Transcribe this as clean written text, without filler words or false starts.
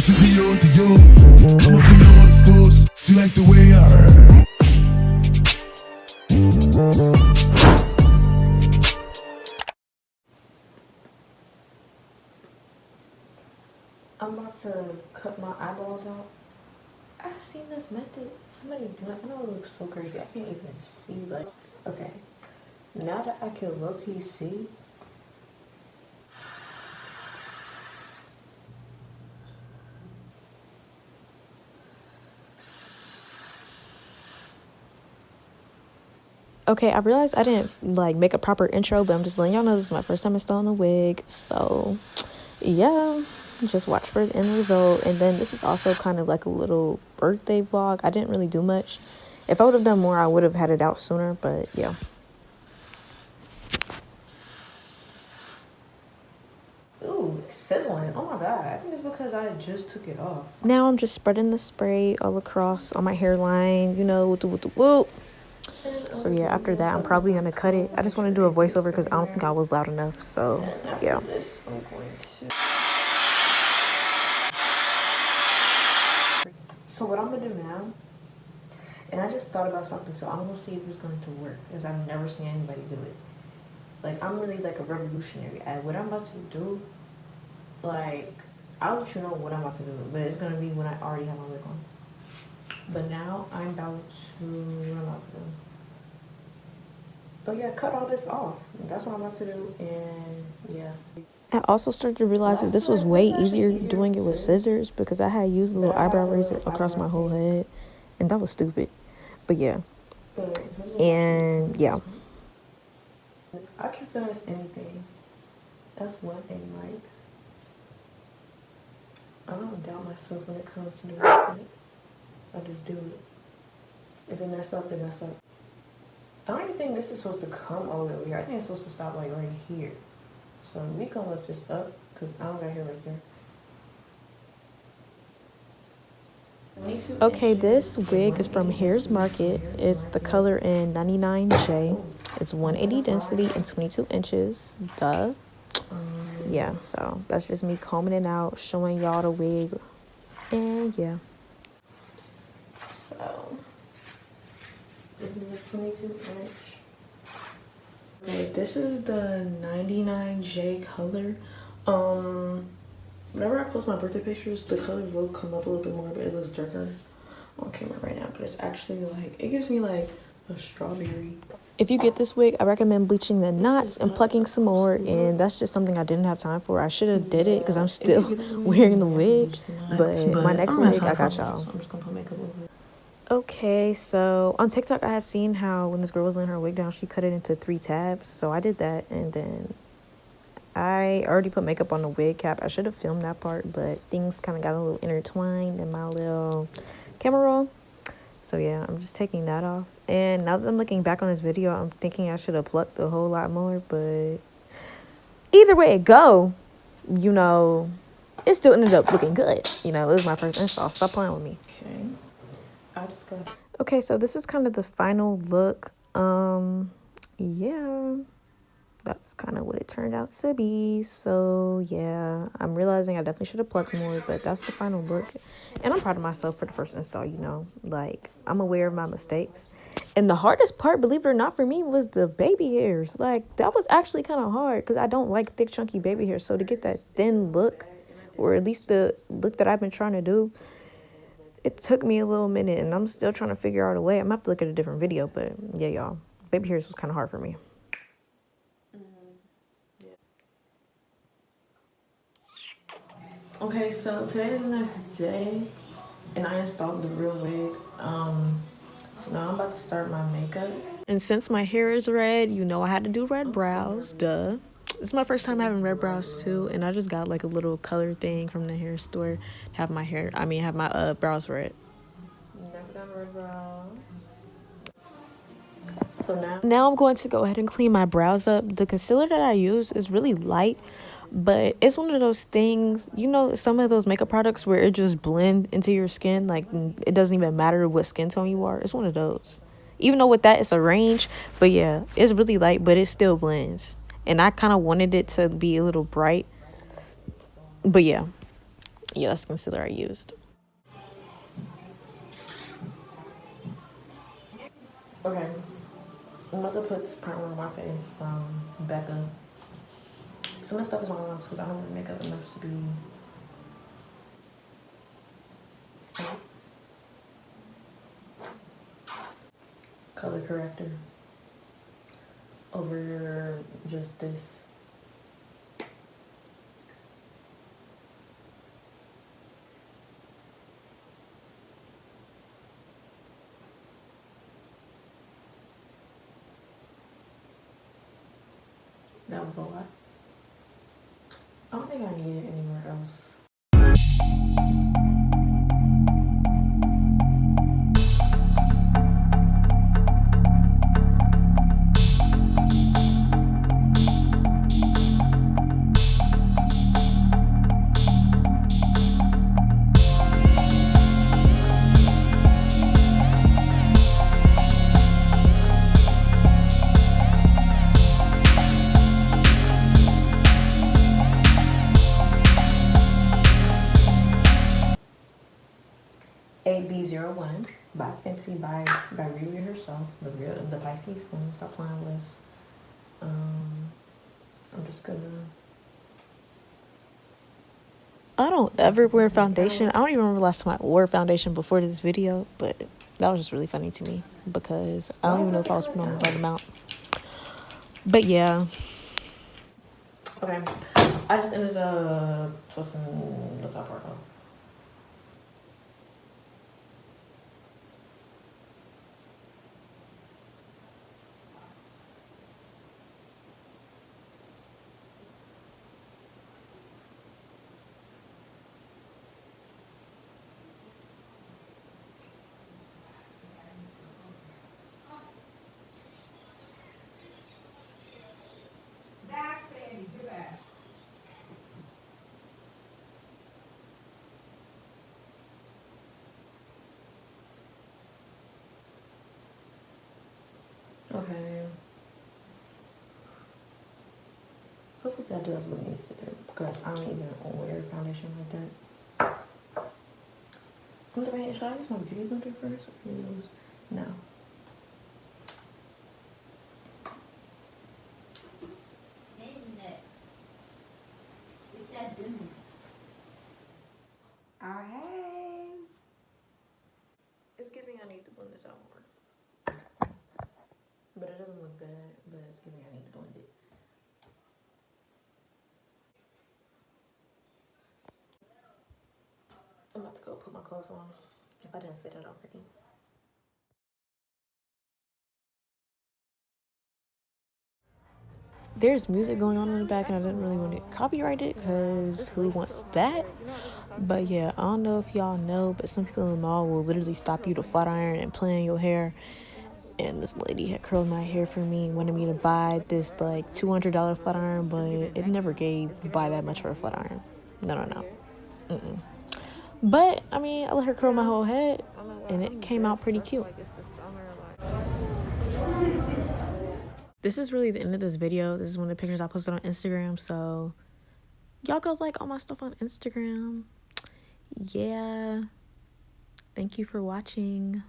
She Dior, Dior. I'ma spend on all the stores. She like the way I heard. I'm about to cut my eyeballs out. I've seen this method. Somebody do it. I know it looks so crazy. I can't even see. Like, okay. Now that I can low-key see. Okay, I realized I didn't like make a proper intro, but I'm just letting y'all know this is my first time installing a wig. So yeah, just watch for the end result. And then this is also kind of like a little birthday vlog. I didn't really do much. If I would have done more, I would have had it out sooner, but yeah. Ooh, it's sizzling. Oh my god. I think it's because I just took it off. Now I'm just spreading the spray all across on my hairline, you know, whoop. So yeah, after that, I'm probably gonna cut it. I just want to do a voiceover because I don't think I was loud enough. So yeah. So what I'm gonna do now, and I just thought about something, so I'm gonna see if it's going to work, because I've never seen anybody do it. Like, I'm really like a revolutionary at what I'm about to do. Like, I'll let you know what I'm about to do, but it's gonna be when I already have my wig on. But now I'm about to, what I'm about to do. But yeah, cut all this off. That's what I'm about to do, and yeah. I also started to realize that this was way easier doing it with scissors, because I had used a little eyebrow razor across my whole head, and that was stupid. But yeah. And yeah. I can finish anything. That's one thing, like, I don't doubt myself when it comes to doing it. I just do it. If it mess up, it mess up. I don't even think this is supposed to come all the way over here. I think it's supposed to stop like right here. So we gonna lift this up because I don't got hair right there. Okay, this wig is from Hairsmarket. It's the color in 99J. It's 180 density and 22 inches. Duh. Yeah, so that's just me combing it out, showing y'all the wig. And yeah. So this is a 22 inch. Okay, this is the 99J color. Whenever I post my birthday pictures, the color will come up a little bit more, but it looks darker on camera right now. But it's actually like, it gives me like a strawberry. If you get this wig, I recommend bleaching the knots and plucking some more, and that's just something I didn't have time for. I should have did it because I'm still wearing the wig, but my next wig, I got y'all. So I'm just gonna put makeup over it. Okay, so on TikTok, I had seen how when this girl was laying her wig down, she cut it into 3 tabs. So I did that, and then I already put makeup on the wig cap. I should have filmed that part, but things kind of got a little intertwined in my little camera roll. So yeah, I'm just taking that off. And now that I'm looking back on this video, I'm thinking I should have plucked a whole lot more. But either way it go, you know, it still ended up looking good. You know, it was my first install. Stop playing with me. Okay. I just got. Okay, so this is kind of the final look. Yeah. That's kind of what it turned out to be. So yeah, I'm realizing I definitely should have plucked more, but that's the final look. And I'm proud of myself for the first install, you know. Like, I'm aware of my mistakes. And the hardest part, believe it or not, for me was the baby hairs. Like, that was actually kind of hard because I don't like thick, chunky baby hairs. So to get that thin look, or at least the look that I've been trying to do, it took me a little minute, and I'm still trying to figure out a way. I'm going to have to look at a different video, but yeah, y'all. Baby hairs was kind of hard for me. Okay, so today is the next day, and I installed the real wig. So now I'm about to start my makeup. And since my hair is red, you know I had to do red brows, duh. It's my first time having red brows too, and I just got like a little color thing from the hair store. Have my brows red. Never done red brows. So now I'm going to go ahead and clean my brows up. The concealer that I use is really light, but it's one of those things, you know, some of those makeup products where it just blend into your skin. Like, it doesn't even matter what skin tone you are. It's one of those. Even though with that, it's a range. But yeah, it's really light, but it still blends. And I kind of wanted it to be a little bright. But yeah. Yeah, that's the concealer I used. Okay, I'm about to put this primer on my face from Becca. Some of the stuff is my mom's because I don't wear makeup enough to be color corrector over just this. That was a lot. I don't think I need it anywhere else. AB01 by Fenty by Riri herself, the Pisces queen. Stop playing with. I'm just gonna. I don't ever wear foundation. I don't even remember last time I wore foundation before this video, but that was just really funny to me because I don't even know if I was putting on the right amount. But yeah. Okay, I just ended up twisting the top part off. Okay. Hopefully that does what it needs to do because I don't even wear foundation like that. Should I use my beauty blender first? No. Oh, hey. It's giving I need to blend this out more. But it doesn't look bad, but it's giving I need to blend it. I'm about to go put my clothes on if I didn't say that already. There's music going on in the back and I didn't really want to copyright it because who wants that? But yeah, I don't know if y'all know, but some people in the mall will literally stop you to flat iron and play in your hair. And this lady had curled my hair for me, wanted me to buy this like $200 flat iron, but it never gave buy that much for a flat iron. No. But I mean, I let her curl my whole head and it came out pretty cute. This is really the end of this video. This is one of the pictures I posted on Instagram, so y'all go like all my stuff on Instagram. Yeah. Thank you for watching.